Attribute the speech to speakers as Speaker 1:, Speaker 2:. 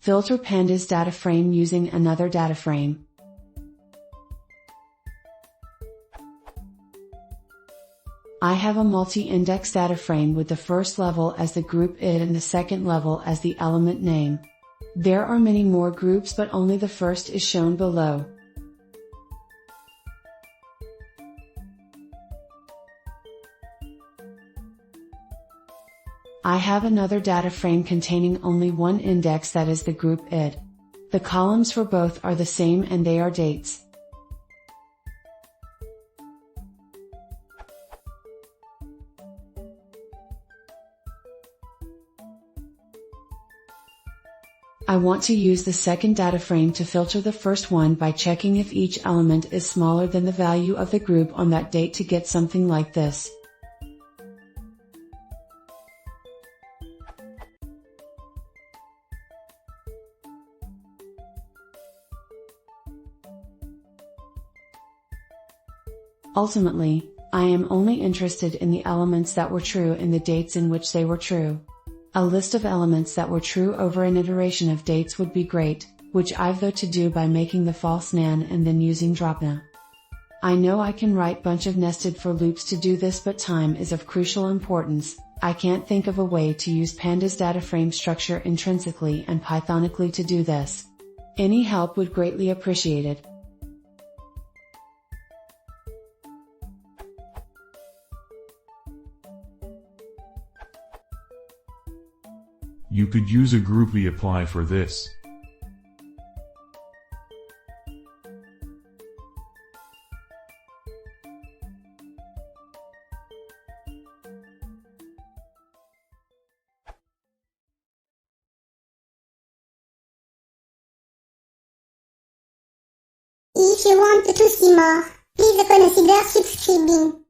Speaker 1: Filter Pandas DataFrame using another DataFrame. I have a multi-index DataFrame with the first level as the group id and the second level as the element name. There are many more groups, but only the first is shown below. I have another DataFrame containing only one index, that is the group id. The columns for both are the same and they are dates. I want to use the second DataFrame to filter the first one by checking if each element is smaller than the value of the group on that date to get something like this. Ultimately, I am only interested in the elements that were true in the dates in which they were true. A list of elements that were true over an iteration of dates would be great, which I've though to do by making the false nan and then using dropna. I know I can write bunch of nested for loops to do this, but time is of crucial importance. I can't think of a way to use Pandas DataFrame structure intrinsically and Pythonically to do this. Any help would greatly appreciated.
Speaker 2: You could use a grouply apply for this.
Speaker 3: If you want to see more, please consider subscribing.